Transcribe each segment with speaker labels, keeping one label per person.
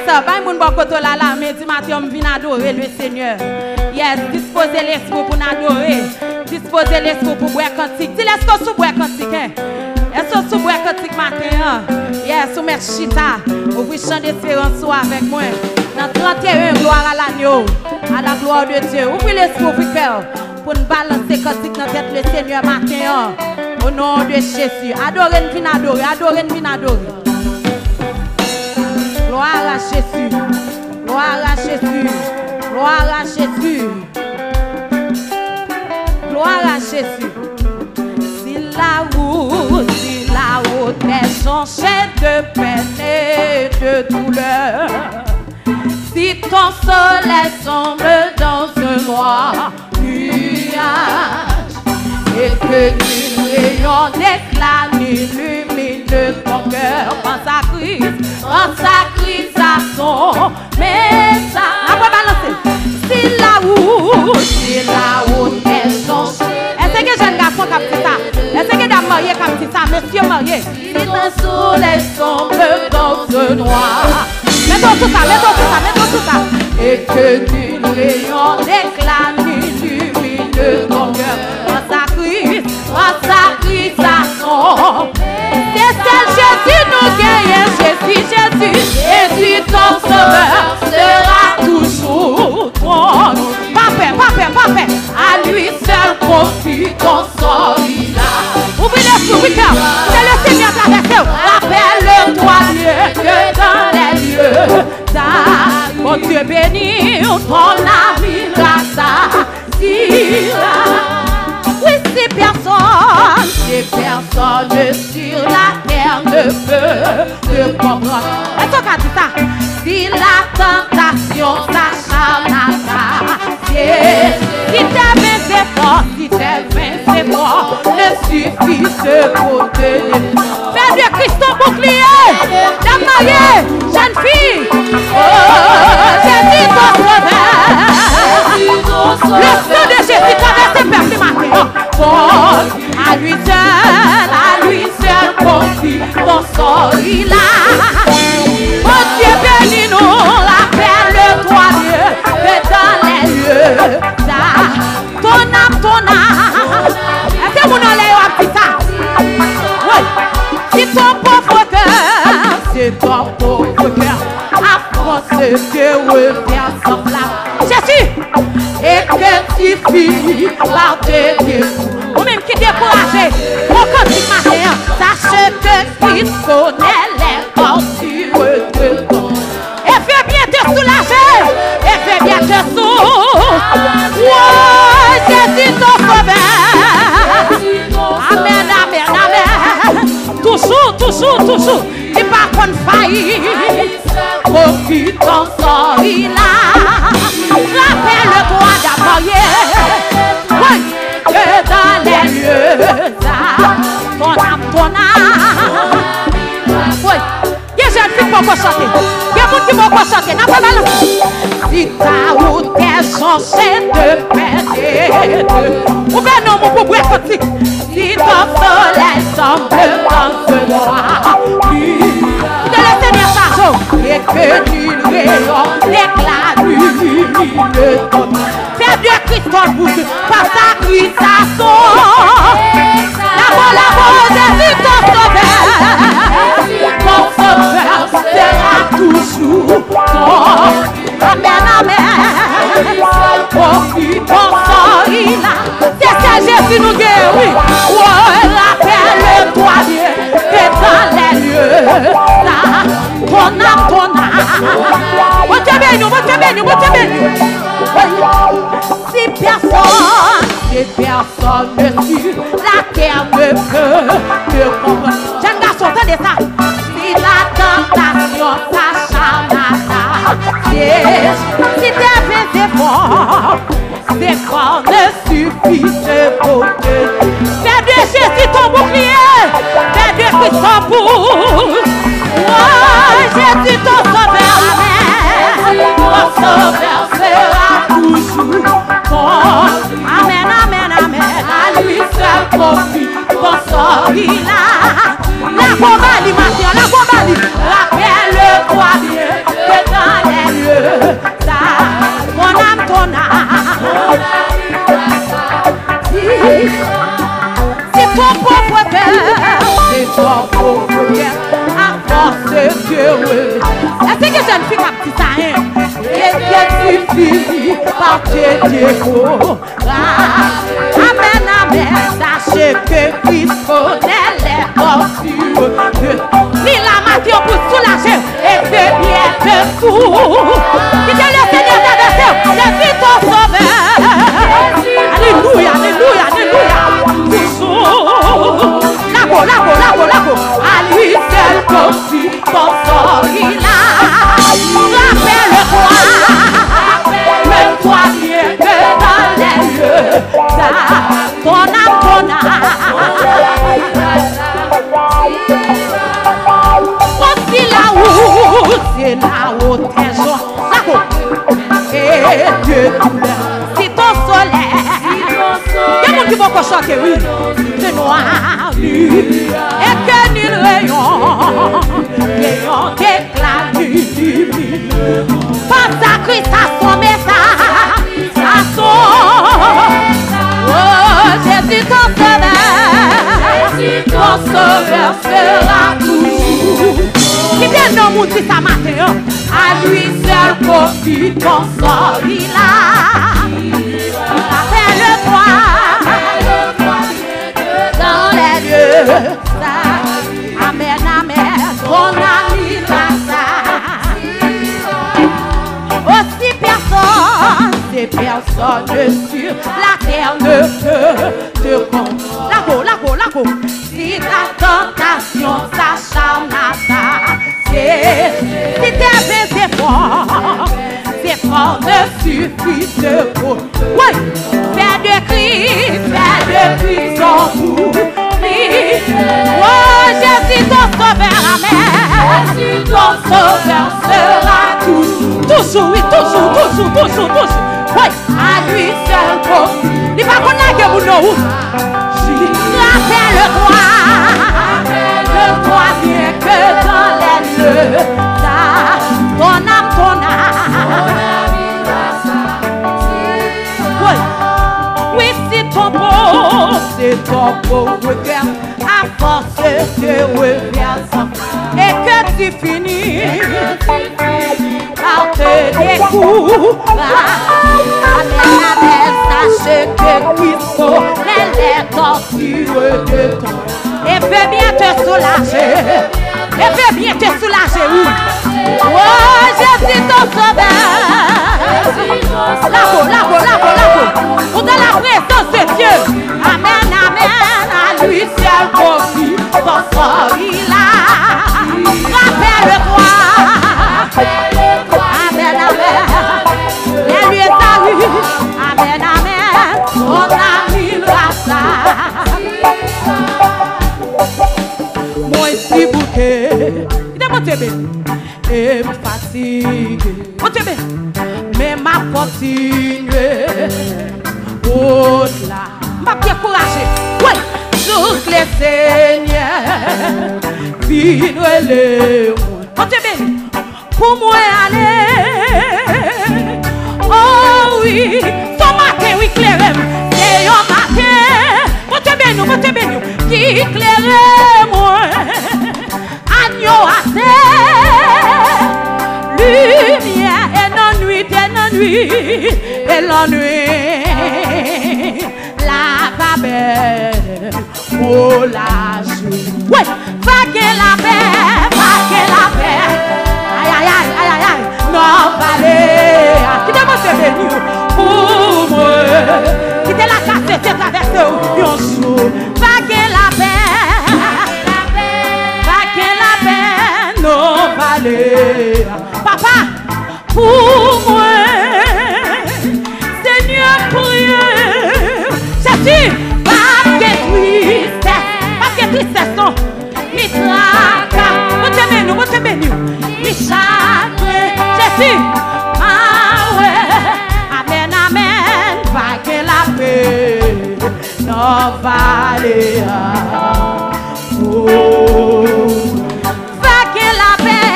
Speaker 1: ça, pas moun bon koto là là, mais dimanche on vient adorer le Seigneur. Yes, disposez l'esprit pour adorer. Disposez l'esprit pour boire cantique. Dis l'esprit sous boire cantique. Est-ce que sous boire cantique matin? Yes, sous mettre chita. Ouvrez chant d'espérance avec moi. Dans 31, gloire à l'agneau, à la gloire de Dieu. Ouvrez l'esprit, ouvrez le cœur pour nous balancer cantique dans tête le Seigneur matin. Au nom de Jésus. Adorez, nous venons adorer. Adorez, nous venons adorer. Gloire à Jésus. Gloire à Jésus. Gloire à Jésus. Gloire à Jésus. Si la route est jonchée de peine et de douleur, si ton soleil sombre dans un noir nuage, et que nul rayon d'éclat n'illumine ton cœur, prends sa crise à son message. Après balancer. Si la route est jonchée. Est-ce que jeune garçon comme ça? Est-ce que dame mariée comme ça? Monsieur marié. Si ton soleil sombre dans ce noir. Mettons tout ça. Et que nul rayon d'éclat n'illumine ton cœur. Prends sa crise à son. C'est seul Jésus nous gagne. Jésus ton sauveur sera toujours ton. Parfait. À lui seul confie ton sort. Ouvrez l'esprit, ouvrez le cœur. C'est le Seigneur traversé. Rappelle-toi Dieu que dans les lieux. Mon Dieu béni, ton ami grâce à oui, si personne sur la terre ne peut te comprendre. Est-ce qu'on a dit ça? Si la tentation s'acharne à ta pied, si tes mains c'est fort, ne suffit ce côté. Père de Christ, ton bouclier, dame mariée, jeune fille, Jésus ton sauveur. Le sang de Jésus traverse par ce matin. À lui seul confie ton sort il a. Oh Dieu bénis-nous, rappelle-toi Dieu que dans les lieux, ton âme. Est-ce que vous n'allez pas dire ça? Oui. Si ton pauvre cœur, c'est ton pauvre cœur, affronte que revient sans flamme. Jésus, et que tu finis par te décourager. Ou même qui découragé, au cantique matin, sache que Christ connaît les tortures de ton. Et fais bien te soulager, et fais bien te soulager. Ouais, Jésus ton sauveur. Amen. Toujours. Tu pas qu'on faillit. Confie ton sort, il a. Rappelle-toi d'abord, oui, que dans les lieux, ton âme. Oui, il y a jeune fille qui va chanter. Il y a monde qui va chanter. N'a pas mal. Si ta route est changée de peine, ou bien non, mon pauvre petit. Si ton soleil semble dans ce noir, de le Seigneur Sargeau, et que nul rayon d'éclat n'illumine ton. Fais de Christ ton bouche, par sa cuisse à son. La Jésus ton sauveur. Ton sauveur sera toujours ton. Amen. Confie ton sort, il a. C'est ça Jésus nous guérit. Rappelle-toi Dieu que dans les lieux, ton âme. Vous te bénis. Si personne sur la terre ne peut te comprendre. Jeune garçon, entendez ça. Si la tentation s'acharne à ta pied, si tes mains c'est fort, ne suffit ce côté. Fais de Jésus ton bouclier, fais de Christ ton pouce. Oh, Jésus ton sauveur, amen. Ton sauveur sera toujours ton. Amen. À lui seul confie ton sort, il a. La bombe alimentation, rappelle-toi Dieu que dans Est-ce que jeune fille qui dit ça, hein? Et que tu finis par te défaut. Amen, amen. Sachez que Christ connaît les tortures. Ni la matière pour soulager et de bien de tout. Qui est le Seigneur des versets, le Fils au Sauveur. Alléluia, alléluia, alléluia. Toujours. Lago. À lui seul confie ton sort il a. Rappelle-toi bien que dans les lieux, ton âme. Aussi là-haut, c'est là-haut tes jours. Et Dieu douleur. Si ton soleil, il y a qui vont chanter, oui, c'est noir, et que nul rayon d'éclat du divin. Pense à Christ, à son message, à son. Oh, Jésus ton sauveur sera toujours. Qui vient de nous dire ça matin, à lui seul confie ton sort, il a. Rappelle-toi dans les lieux. Amen, amen, ton ami ça. Aussi personne sur la terre ne peut te comprendre. Lago. Si ta tentation s'acharne à ta, si tes efforts ne suffisent de pour. Oui, fais de cris sans bout. Oh, Jésus ton sauveur, amen. Ton sauveur sera toujours, oui, toujours. Oui, à lui seul confie. Il va connaître mon nom. Rappelle-toi bien que dans les lieux, ton âme. Oui, c'est ton pauvre cœur, à force de reverser, et que tu finis par te découvrir. Amen, sache que Christ connaît les tortures de ton. Et peut bien te soulager. Oui. Oh, Jésus ton sauveur. Lago. Ou dans la présence de Dieu. Amen, à lui seul confie ton sort il a. Rappelle-toi. Amen. Et lui est à lui. Amen. On a mis la moi ici bouquet. Il est monté et me fatigue. Monté mais ma continuer. Au-delà, ma pied courageux. Oui, tous les seigneurs. Vino les monté pour moi aller. Oh oui, ton matin, oui, clairem. C'est un matin. Montez bien nous. Qui éclaire moi. Agneau à terre. Lumière et l'ennui. La babelle. Oh la joue. Ouais, vague la paix. Aïe. Non, valé. Qui demande de venir pour moi. Qui te la casse, c'est traversé au jour. Vague la paix. Non, valé. Papa, pour moi. Seigneur, priez. Jésus, pas que tristesse, non. Mi tracas. Montez nous. Mi chagrin. Jésus, amen, va que la paix n'en valait. Va que la paix,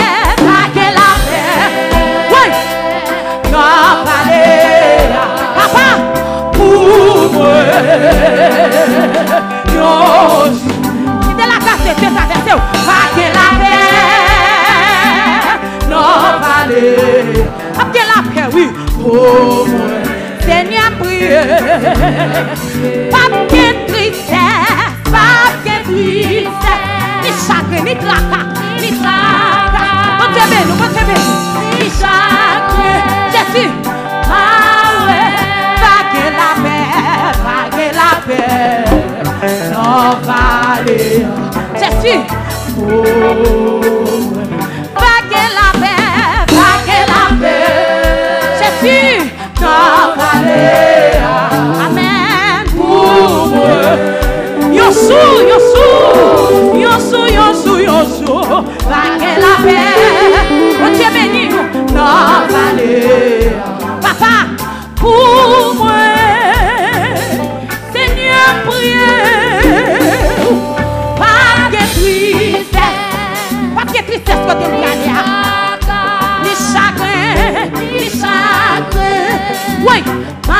Speaker 1: oui, n'en valait. Papa, pour moi, qui de la casse, c'est traversé. Va que la paix Vague la paix. Jésus, dans vallée. Amen. Pour moi. Yosu. Vague la paix. Oh Dieu béni nous. Dans vallée. Papa, pour moi. Seigneur, priez. Pas de tristesse côté de ni chagrin. Oui, pas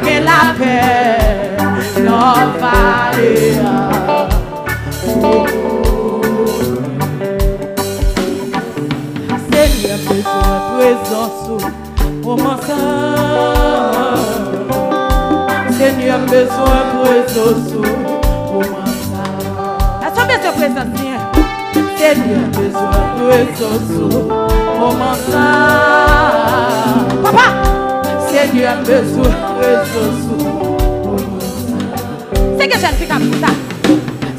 Speaker 1: que la paix n'en vallée. Seigneur, besoin présence au moment. Seigneur, besoin présence au moment. Besoin présence, Seigneur, besoin présence au moment. Papa, Seigneur, besoin présence au moment. C'est que j'aime comme ça.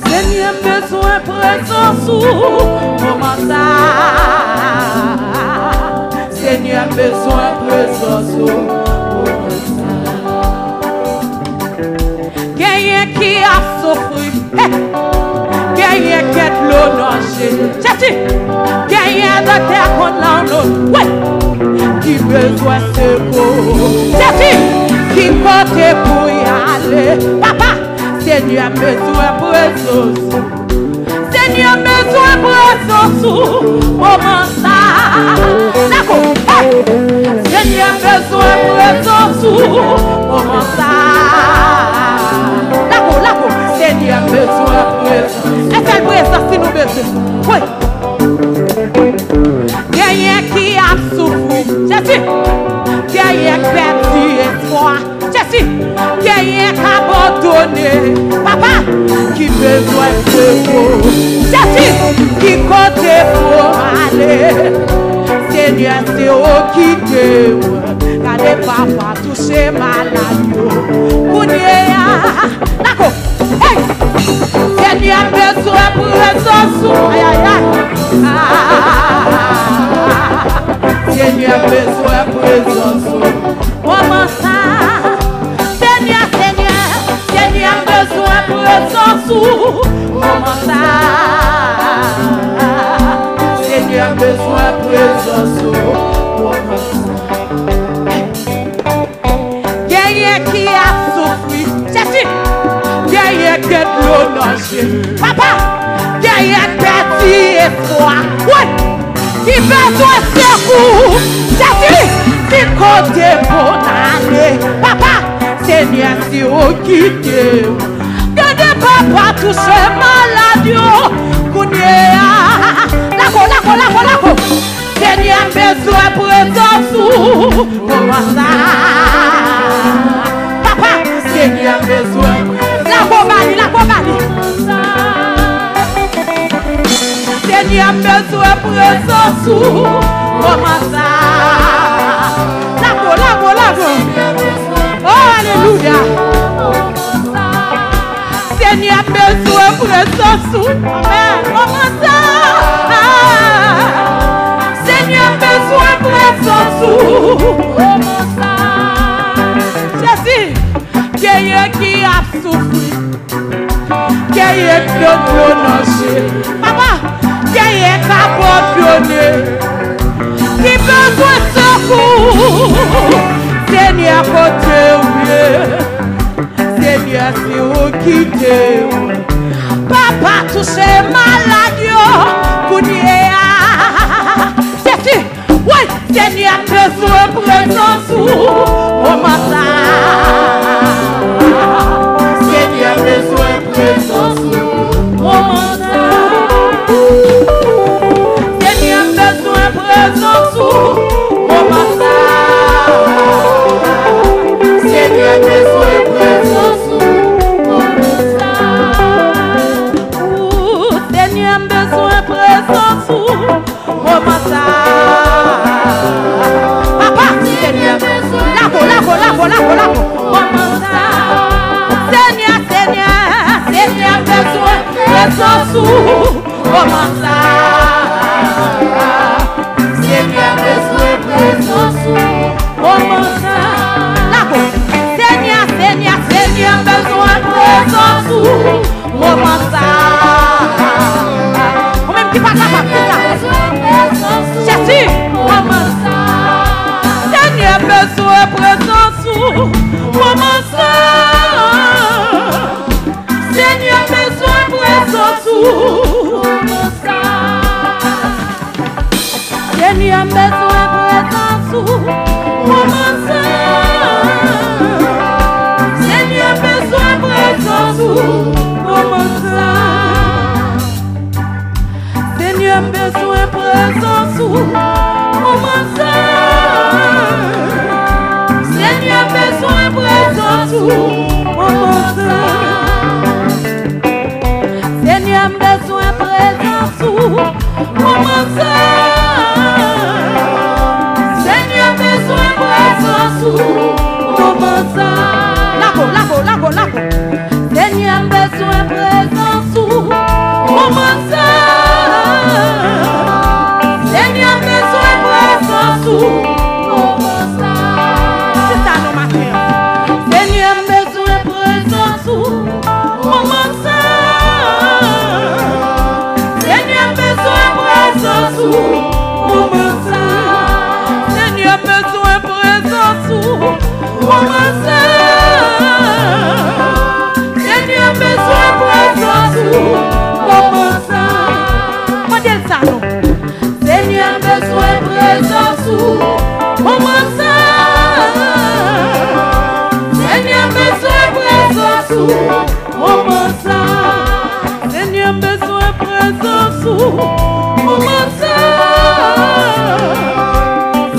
Speaker 1: Seigneur, besoin présence au moment. Seigneur, besoin présence au moment. Quelqu'un qui a souffert. Quelqu'un qui est de l'eau nagée. Jésus, quelqu'un de terre contre l'eau. Oui, qui besoin de secours. Jésus, qui compte pour y aller. Papa, Seigneur, besoin de présence. Seigneur, besoin de présence. Moment ça. D'accord. Seigneur, besoin de présence. Moment ça. D'accord. Seigneur, besoin de présence. Est-ce qu'elle présence si nous besoin? Oui. Quelqu'un qui a souffert. Jésus. Quelqu'un qui a perdu espoir. Jésus. Quelqu'un qui a abandonné. Papa. Qui besoin de secours. Jésus. Qui compte pour aller. Seigneur, c'est au qui te regardez papa toucher malade. D'accord. Hey! Seigneur, besoin de présence. Seigneur, besoin de présence. Comment ça? Seigneur, besoin de présence. Comment ça? Seigneur, besoin de présence. Comment ça? Quelqu'un qui a souffert. Jésus. Quelqu'un qui est de l'eau nagée. Papa, quelqu'un qui a perdu espoir. Oui, qui besoin de secours. Jésus, qui compte pour aller. Papa, Seigneur, si on quitte. Gardez papa toucher malade. D'accord. Seigneur, besoin de présence. Comment ça? Papa, Seigneur, besoin. La compagnie. Seigneur, besoin de présence. Comment ça? La go. Oh, alléluia. Seigneur, besoin de présence. Amen. Comment ça? Seigneur, besoin de présence. Comment ça? Jésus, quelqu'un qui a souffert. Quelqu'un qui a abandonné. Papa, quelqu'un qui a abandonné. Qui besoin de secours. Seigneur, côté oublié. Seigneur, c'est où qui t'est. Papa, touché malade. Jésus, oui, Seigneur, besoin de présence. Comment ça? Seigneur, besoin de présence. Comment ça? Seigneur, besoin de présence. Comment ça? Seigneur, besoin de présence. Comment ça? Seigneur, Jésus, comment ça? Seigneur, besoin présence ou comment ça? Seigneur, besoin présence ou comment ça? Seigneur, besoin présence ou comment ça? Seigneur, besoin présence ou comment ça? Seigneur, besoin présence ou comment ça? Seigneur, besoin présence ou comment ça? Seigneur, besoin présence ou comment ça? Seigneur, besoin présence ou comment ça? Lago. Seigneur, besoin présence ou comment ça? Seigneur, besoin présence ou comment ça? C'est ça nos matins. Seigneur, besoin présence ou comment ça? Seigneur, besoin présence ou comment ça? Seigneur, besoin présence ou comment ça? Seigneur, besoin présence ou comment ça? Modèle ça non. Seigneur, besoin présence ou comment ça? Seigneur, besoin présence ou comment ça? Seigneur, besoin présence ou comment ça?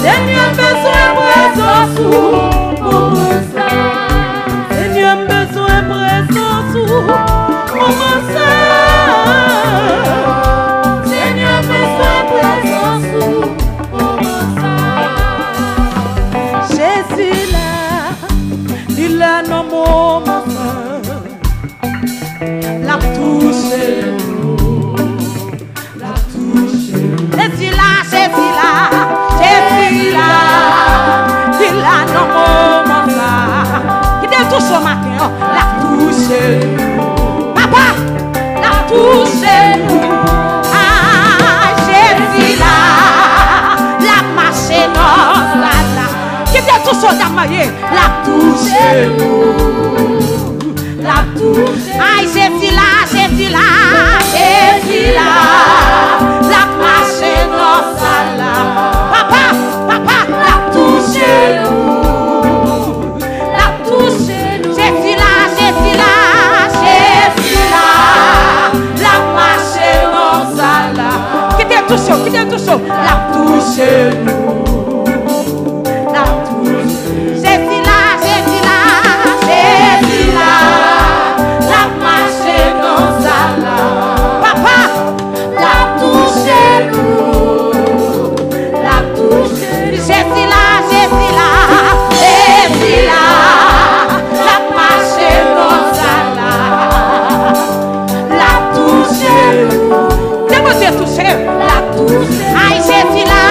Speaker 1: Seigneur, besoin présence ou comment ça? Seigneur, besoin présence ou comment ça? Seigneur, besoin présence ou comment ça? Jésus là, il a nos moments, la touche, la touche. Jésus là, il a nos moments, qui te touche au matin, la touche. Papa, la touche. Jésus là, la marche non, là. Qui te touche au damaye, la touche. La touche. Aïe, Jésus là, la marche non, là. Papa, la touche. La touche. Jésus là, la marche non, là. Qui te touche, la touche. La touche. Jésus là, la marche non, là. Papa, la touche. La touche. Jésus là, la marche non, là. La touche. C'est moi qui ai touché. La touche. Aïe, Jésus là,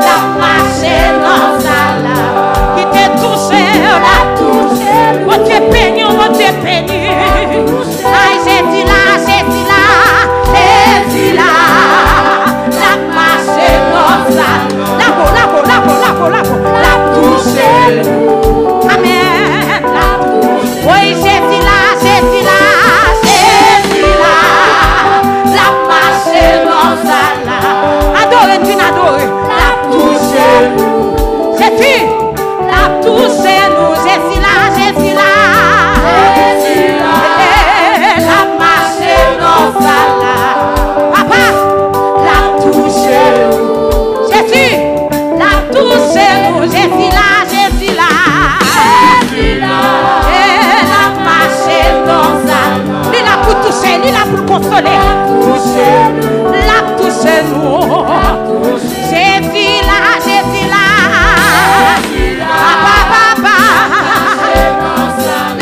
Speaker 1: la marche non, là. Qui t'est touché, la touche. On t'est béni. Aïe, Jésus là, la marche non, là. La touche. Amen. La touche. Oui, Jésus là, la marche non, là. Adorez, tu n'adorez. La touche. Jésus, la touche nous. Jésus là. La marche non, là. Papa, la touche. Jésus, la touche nous. Jésus là. La marche non, là. Il a pour toucher, il a pour consoler. La touche nous. Jésus là. Papa.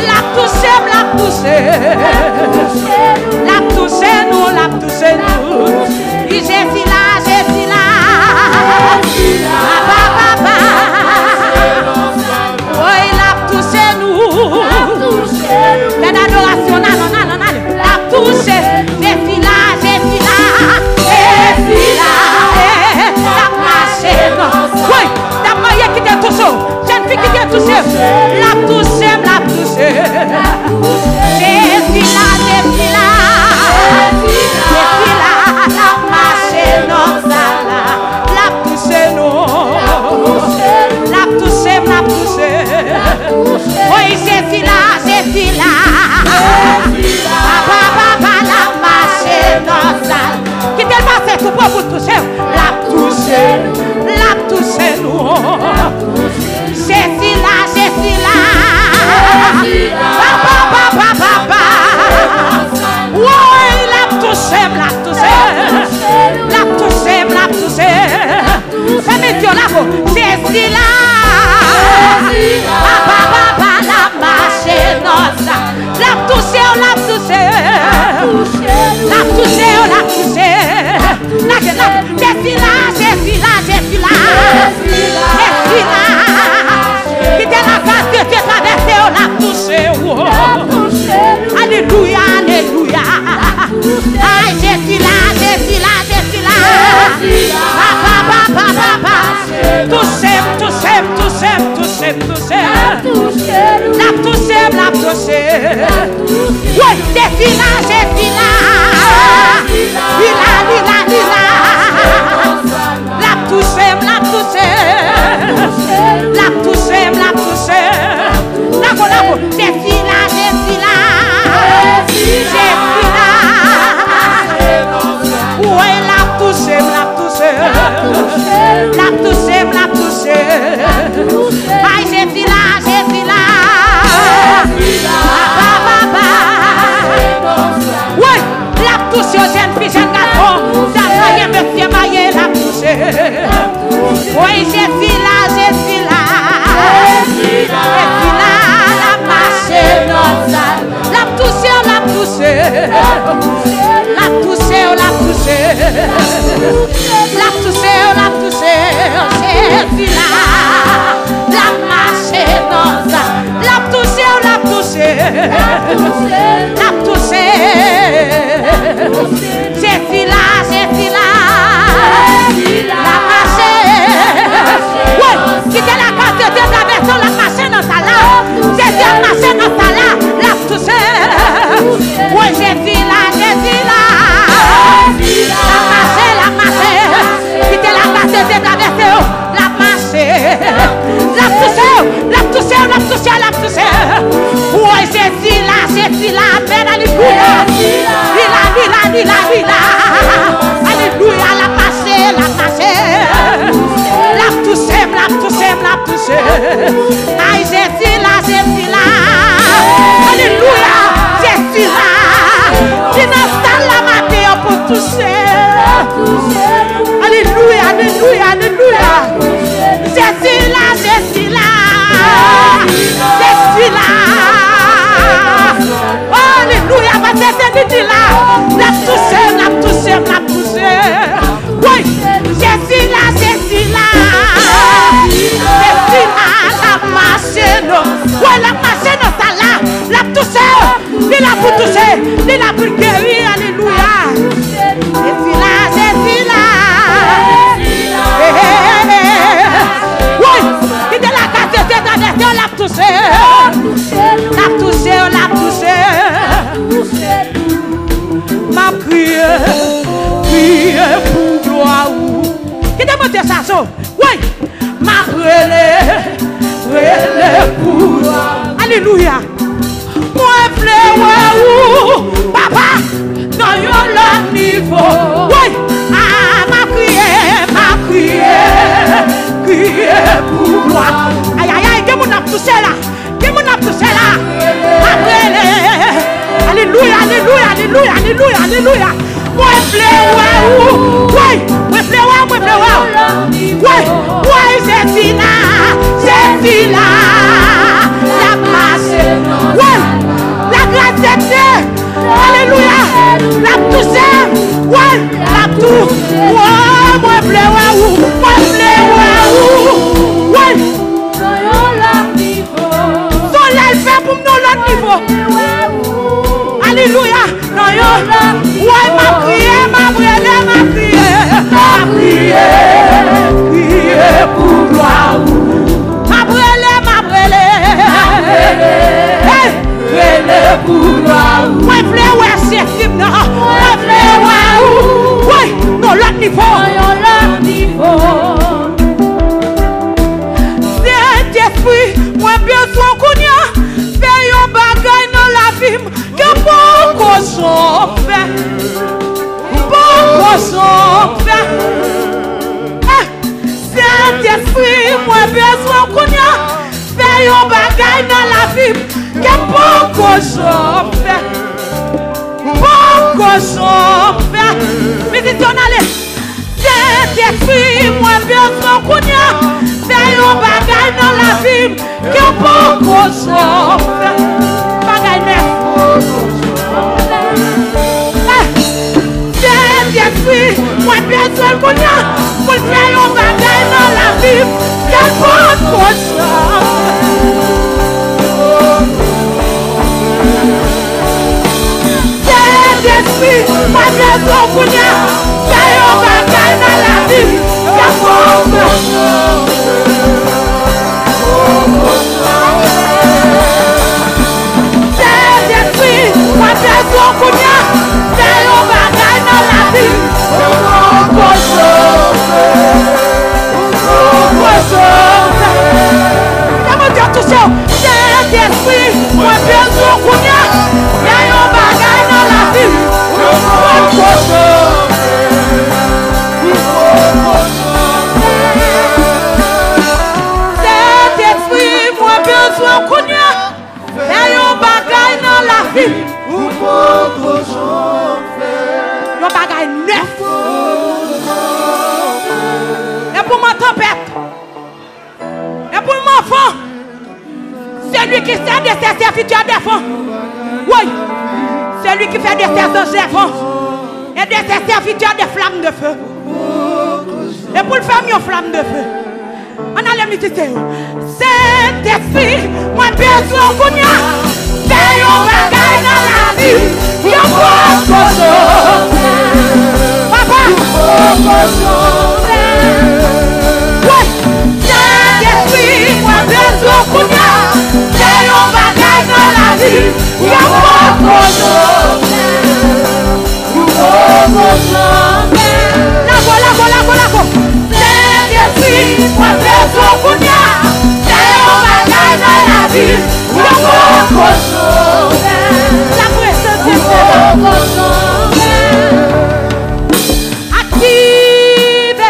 Speaker 1: La touche. La touche nous. Jésus là. Papa. Oui, la touche nous. L'adoration, la touche. Jésus là. Alléluia, alléluia. Aïe, je suis là. Touchez. La touché. Oui, je suis là. Lila. La touché. D'accord. Je suis là. Oui, la touché. Aïe, je suis là. Oui, la touché, jeune fille, jeune garçon. D'après monsieur Maillé, la touché. Oui, je suis là. La marche nostale. La touché. Alléluia, la passé. La touché. Aïe, je suis là. Alléluia, je suis là. Il installe la matin pour toucher. Alléluia. Je suis là. Alléluia, va t'aider là. La touché. Oui, je suis là. La machine. Oui, la machine, ça là. La touché. Il a pour toucher. Il a pour guérir. Alléluia. Je suis là. Oui, il est la carte. On l'a touché. Ma prière pour gloire. Qui t'a monté ça? Oui, ma prière pour gloire. Alléluia. Moi, papa, dans le niveau. Oui, ma prière pour gloire. Aïe, qui m'a touché là? Alléluia. Moi, oui, je suis là. La place. Oui, la grâce de Dieu. Alléluia. La touche. Oui, la touche. Oui, moi, oui. Soleil fait pour nous l'autre niveau. Alléluia. Non, yo. Ouais, ma prière pour gloire. Ma prière pour gloire. Ouais, ouais, c'est film, non. Ouais, non, l'autre niveau. Saint-Esprit, moi, besoin qu'on y a. Fais un bagay dans la vie. Que beaucoup sont faits. Saint-Esprit, moi besoin qu'on y a. Fais un bagay dans la vie. Que beaucoup sont faits. Visitionnez. Saint-Esprit, moi besoin qu'on y a. Fais un bagay dans la vie. Que beaucoup sont faits. Bagay neuf. Saint-Esprit, moi besoin de connaître pour faire un bagage dans la vie. Quel bon prochain. Saint-Esprit, moi besoin de connaître faire un bagage dans la vie. Quel bon prochain. Saint-Esprit, moi besoin de connaître faire un bagage dans la vie. Saint-Esprit, moi besoin de connaître faire un bagage dans la vie. Saint-Esprit, moi besoin de connaître faire un bagage dans la vie. Un bagage neuf. Et pour ma tempête, et pour mon enfant, celui qui sert de ses serviteurs défend. Oui, celui qui fait de ses anges défend. Et de ses serviteurs des flammes de feu. Et pour le faire une flamme de feu, on a les musiciens. Saint-Esprit, moi besoin de connaître. Fais un bagage dans la vie. Il y a beaucoup de choses. Papa, oui, Saint-Esprit, moi besoin de connaître. Fais un bagage dans la vie. Il y a beaucoup de choses. La go. Saint-Esprit, moi besoin de connaître. Fais un bagage dans la vie. Il y a beaucoup de choses. La présence de Dieu. Active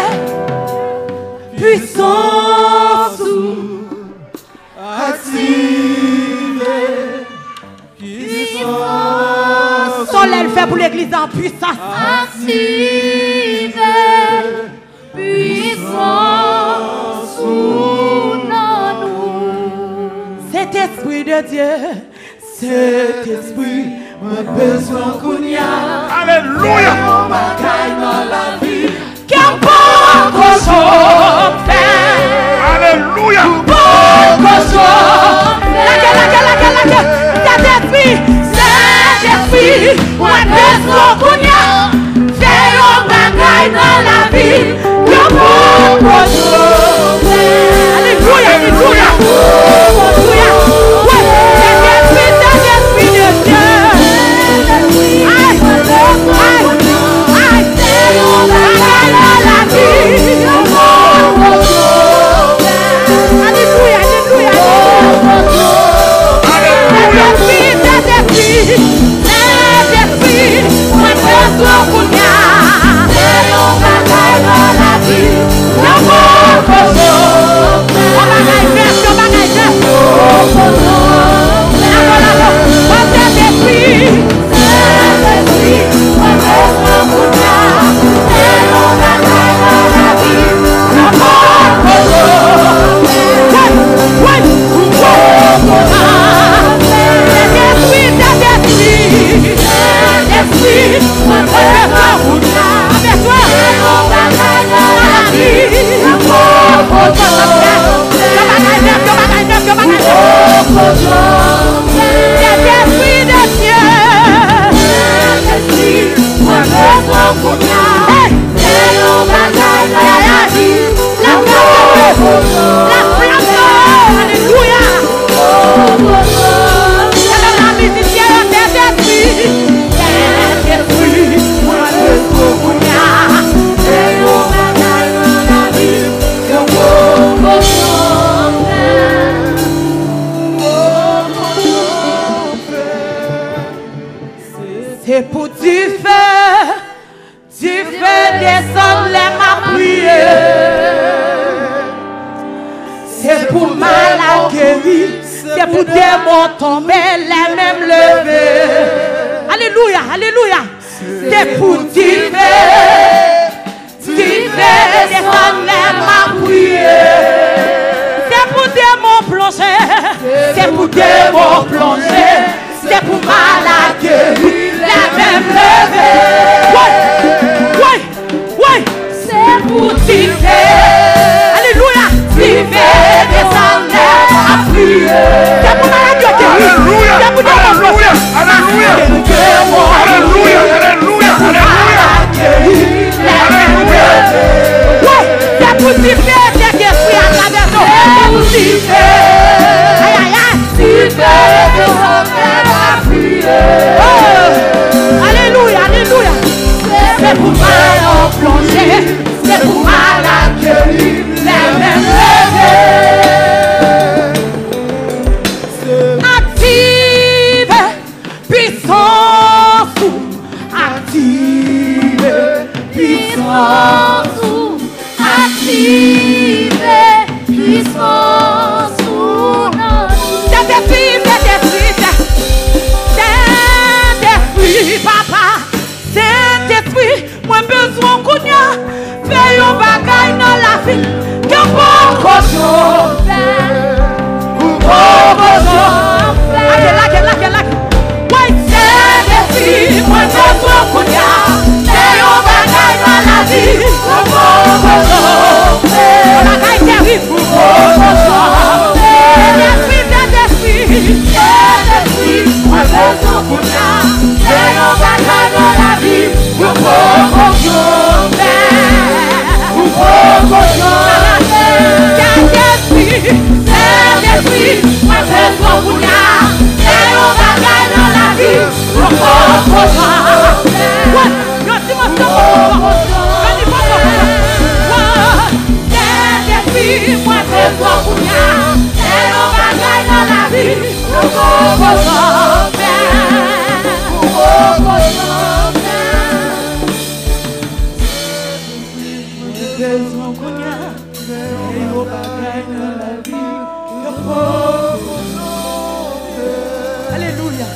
Speaker 1: puissance. Active puissance. Soleil fait pour l'église en puissance. Active puissance. Cet esprit de Dieu. Cet esprit, moi besoin qu'on y a.
Speaker 2: Alléluia.
Speaker 1: Qu'importe qu'on fait.
Speaker 2: Alléluia.
Speaker 1: Cet esprit, moi besoin qu'on y a. Fais un bagage dans la vie. Qu'importe qu'on fait. Alléluia, alléluia. C'est pour du feu descendre les ma prière. C'est pour mal à guérir, c'est pour démons tomber, les mêmes lever. Alléluia, alléluia. C'est pour du feu descendre les ma prière. C'est pour démons plonger, c'est pour démons plonger, c'est pour mal à guérir. La même levée. Ouais, ouais, ouais. puissance ou activer, puissance ou non. Saint-Esprit, papa, Saint-Esprit, moi besoin qu'on y a, fais un bagage dans la vie, que bon cochon fait, bon cochon fait. Ouais, Saint-Esprit, moi besoin qu'on y a, fais un bagage dans la vie, que bon cochon fait, bagage terrible, bon cochon fait. Saint-Esprit, moi besoin qu'on y a, fais un bagage dans la vie, que bon cochon fait, bon cochon fait. Saint-Esprit, moi besoin qu'on y a, fais un bagage dans la vie, que bon cochon fait. Ouais, Saint-Esprit, moi besoin qu'on y a, fais un bagage dans la vie, que bon cochon fait, bon cochon fait. Besoin qu'on y a, fais un bagage dans la vie, que bon cochon fait. Alléluia.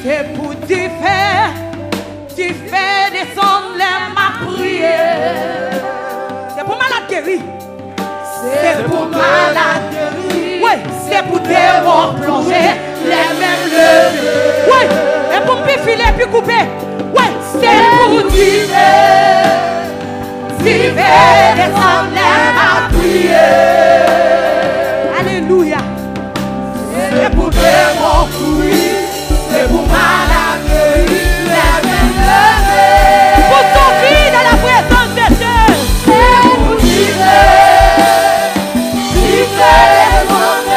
Speaker 1: C'est pour t'y faire descendre les ma prière. C'est pour malade guéri. C'est pour malade guéri. Oui, c'est pour démons plonger les mêmes levées. Oui, et pour me filer puis couper. Oui, c'est pour t'y faire descendre les ma prière. Alléluia. C'est pour démons courir. C'est pour malade guéri. Pour sortir dans la présence de Dieu. C'est pour vivre les mondes.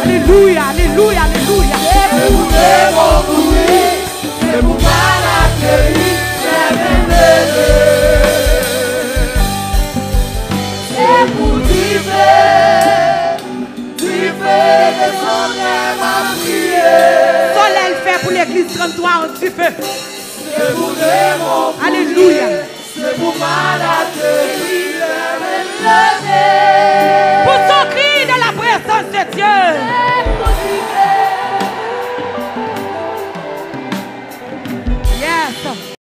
Speaker 1: Alléluia, alléluia, alléluia. C'est pour démons courir, c'est pour malades guéris, c'est pour vivre les mondes. Soleil fait pour l'église 33 en petit feu. C'est pour démons. Alléluia. C'est pour malades guéris,